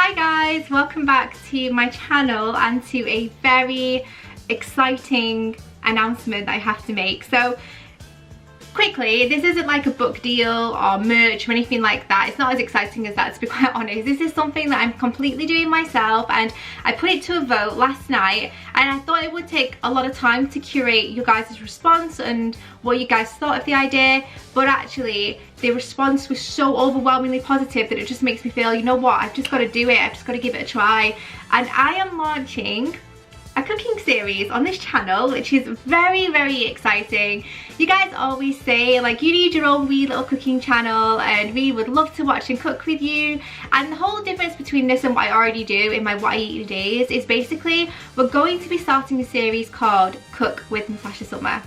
Hi guys, welcome back to my channel and to a very exciting announcement that I have to make. So quickly, this isn't like a book deal or merch or anything like that. It's not as exciting as that, to be quite honest. This is something that I'm completely doing myself, and I put it to a vote last night, and I thought it would take a lot of time to curate your guys' response and what you guys thought of the idea, but actually the response was so overwhelmingly positive that it just makes me feel, you know what, I've just got to do it, I've just got to give it a try. And I am launching a cooking series on this channel, which is very, very exciting. You guys always say like you need your own wee little cooking channel and we would love to watch and cook with you, and the whole difference between this and what I already do in my What I Eat in a Days is basically we're going to be starting a series called Cook With Natasha Summar,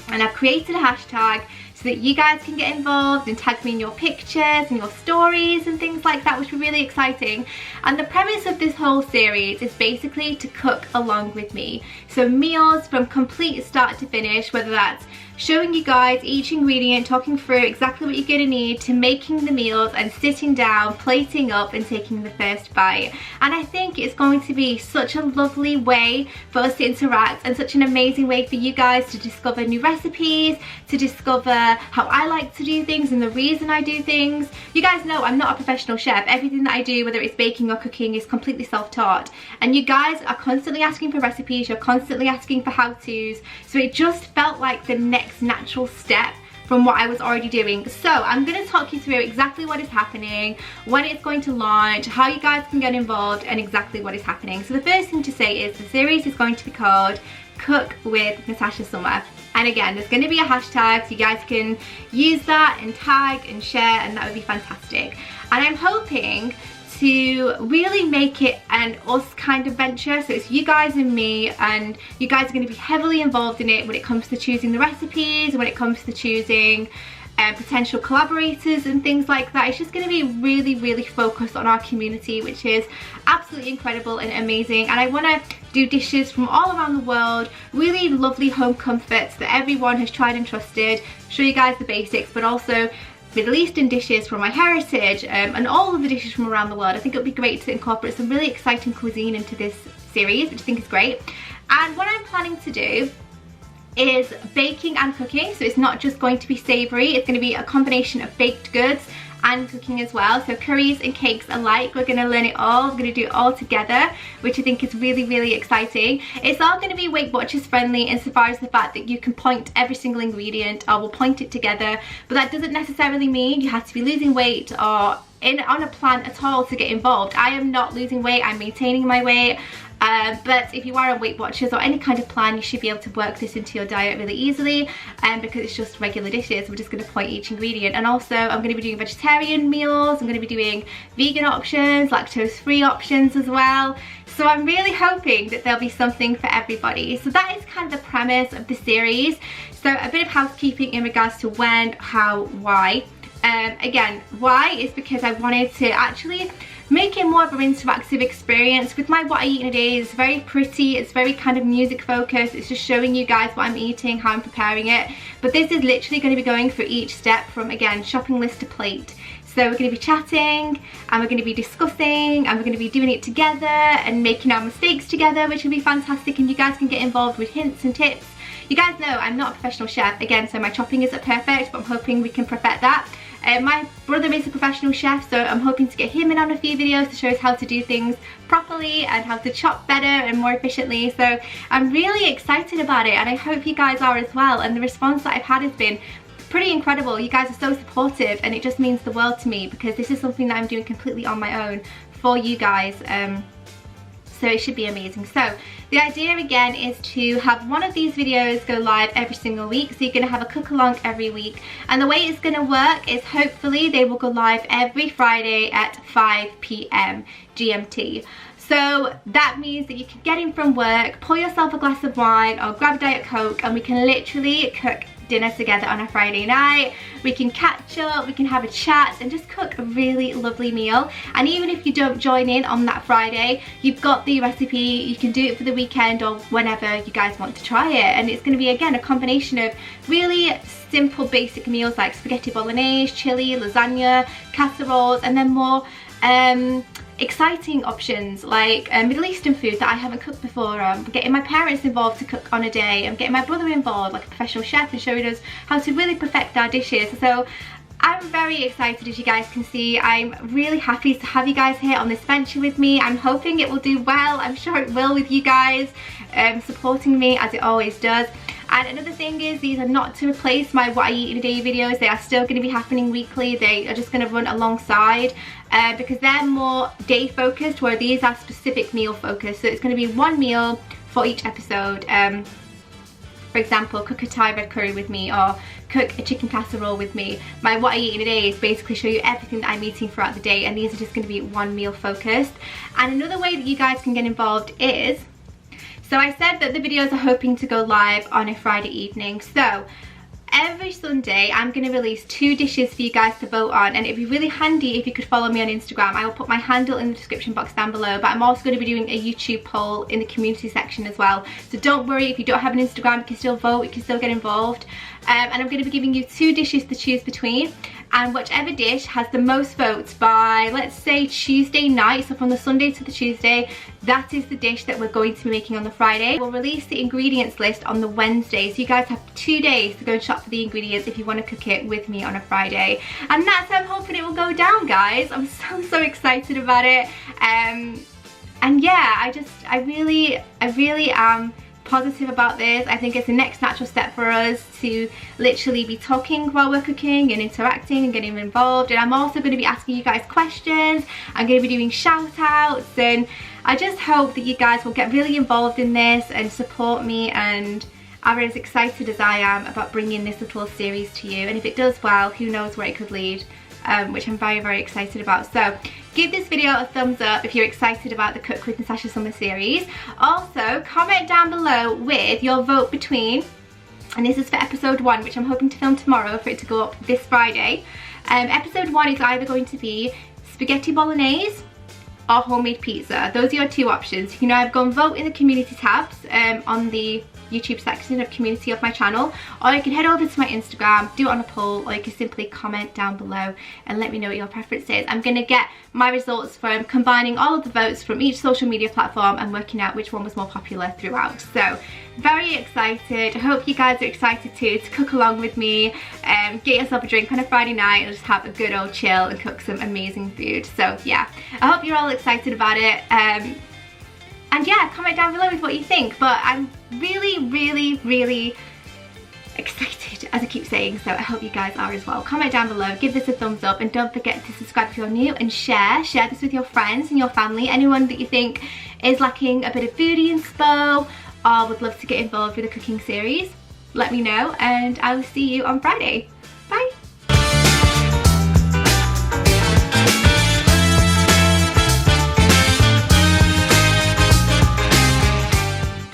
and I've created a hashtag so that you guys can get involved and tag me in your pictures and your stories and things like that, which will be really exciting. And the premise of this whole series is basically to cook along with me. So meals from complete start to finish, whether that's showing you guys each ingredient, talking through exactly what you're going to need, to making the meals and sitting down, plating up and taking the first bite. And I think it's going to be such a lovely way for us to interact, and such an amazing way for you guys to discover new recipes, to discover how I like to do things and the reason I do things. You guys know I'm not a professional chef. Everything that I do, whether it's baking or cooking, is completely self-taught, and you guys are constantly asking for recipes, you're constantly asking for how-tos, so it just felt like the next natural step from what I was already doing. So I'm going to talk you through exactly what is happening, when it's going to launch, how you guys can get involved, and exactly what is happening. So the first thing to say is the series is going to be called Cook With Natasha Summar, and again there's going to be a hashtag so you guys can use that and tag and share, and that would be fantastic. And I'm hoping to really make it an us kind of venture, so it's you guys and me, and you guys are going to be heavily involved in it when it comes to choosing the recipes, when it comes to choosing potential collaborators and things like that. It's just going to be really, really focused on our community, which is absolutely incredible and amazing. And I want to do dishes from all around the world, really lovely home comforts that everyone has tried and trusted, show you guys the basics, but also Middle Eastern dishes from my heritage, and all of the dishes from around the world. I think it would be great to incorporate some really exciting cuisine into this series, which I think is great. And what I'm planning to do is baking and cooking, so it's not just going to be savoury, it's going to be a combination of baked goods and cooking as well. So curries and cakes alike, we're going to learn it all, we're going to do it all together, which I think is really, really exciting. It's all going to be Weight Watchers friendly insofar as the fact that you can point every single ingredient, or we'll point it together, but that doesn't necessarily mean you have to be losing weight or on a plan at all to get involved. I am not losing weight, I'm maintaining my weight. But if you are on Weight Watchers or any kind of plan, you should be able to work this into your diet really easily, because it's just regular dishes. We're just going to point each ingredient. And also I'm going to be doing vegetarian meals, I'm going to be doing vegan options, lactose free options as well. So I'm really hoping that there'll be something for everybody. So that is kind of the premise of the series. So a bit of housekeeping in regards to when, how, why. Again, why is because I wanted to actually make it more of an interactive experience. With my What I Eat in a Day, it's very pretty, it's very kind of music focused, it's just showing you guys what I'm eating, how I'm preparing it. But this is literally going to be going through each step from, again, shopping list to plate. So we're going to be chatting, and we're going to be discussing, and we're going to be doing it together and making our mistakes together, which will be fantastic, and you guys can get involved with hints and tips. You guys know I'm not a professional chef, again, so my chopping isn't perfect, but I'm hoping we can perfect that. My brother is a professional chef, so I'm hoping to get him in on a few videos to show us how to do things properly and how to chop better and more efficiently. So I'm really excited about it, and I hope you guys are as well. And the response that I've had has been pretty incredible. You guys are so supportive, and it just means the world to me, because this is something that I'm doing completely on my own for you guys. So it should be amazing. So the idea again is to have one of these videos go live every single week. So you're going to have a cook along every week, and the way it's going to work is hopefully they will go live every Friday at 5 p.m. GMT. So that means that you can get in from work, pour yourself a glass of wine or grab a Diet Coke, and we can literally cook dinner together on a Friday night. We can catch up, we can have a chat and just cook a really lovely meal. And even if you don't join in on that Friday, you've got the recipe, you can do it for the weekend or whenever you guys want to try it. And it's going to be, again, a combination of really simple basic meals like spaghetti bolognese, chili, lasagna, casseroles, and then more exciting options like Middle Eastern food that I haven't cooked before. Getting my parents involved to cook on a day. I'm getting my brother involved, like a professional chef, and showing us how to really perfect our dishes. So I'm very excited, as you guys can see. I'm really happy to have you guys here on this venture with me. I'm hoping it will do well. I'm sure it will with you guys supporting me as it always does. And another thing is, these are not to replace my what I eat in a day videos. They are still going to be happening weekly. They are just going to run alongside because they're more day focused, where these are specific meal focused. So it's going to be one meal for each episode. For example, cook a Thai red curry with me, or cook a chicken casserole with me. My what I eat in a day is basically show you everything that I'm eating throughout the day, and these are just going to be one meal focused. And another way that you guys can get involved is, so I said that the videos are hoping to go live on a Friday evening. So every Sunday I'm going to release 2 dishes for you guys to vote on, and it'd be really handy if you could follow me on Instagram. I will put my handle in the description box down below, but I'm also going to be doing a YouTube poll in the community section as well. So don't worry, if you don't have an Instagram, you can still vote, you can still get involved. And I'm going to be giving you 2 dishes to choose between, and whichever dish has the most votes by, let's say, Tuesday night, so from the Sunday to the Tuesday, that is the dish that we're going to be making on the Friday. We'll release the ingredients list on the Wednesday, so you guys have 2 days to go and shop for the ingredients if you want to cook it with me on a Friday. And that's how I'm hoping it will go down, guys. I'm so excited about it. And yeah, I really am positive about this. I think it's the next natural step for us to literally be talking while we're cooking and interacting and getting involved. And I'm also going to be asking you guys questions. I'm going to be doing shout outs, and I just hope that you guys will get really involved in this and support me and are as excited as I am about bringing this little series to you. And if it does well, who knows where it could lead, which I'm very excited about. So give this video a thumbs up if you're excited about the Cook with Natasha Summar series. Also, comment down below with your vote between, and this is for episode 1, which I'm hoping to film tomorrow for it to go up this Friday. Episode 1 is either going to be spaghetti bolognese or homemade pizza. Those are your 2 options. You can either go and vote in the community tabs on the YouTube section of community of my channel, or you can head over to my Instagram, do it on a poll, or you can simply comment down below and let me know what your preference is. I'm going to get my results from combining all of the votes from each social media platform and working out which one was more popular throughout. So very excited. I hope you guys are excited too to cook along with me. Get yourself a drink on a Friday night and just have a good old chill and cook some amazing food. So yeah, I hope you're all excited about it. And yeah, comment down below with what you think. But I'm really excited, as I keep saying, so I hope you guys are as well. Comment down below, give this a thumbs up, and don't forget to subscribe if you're new, and share this with your friends and your family, anyone that you think is lacking a bit of foodie inspo or would love to get involved with a cooking series. Let me know, and I will see you on Friday. Bye.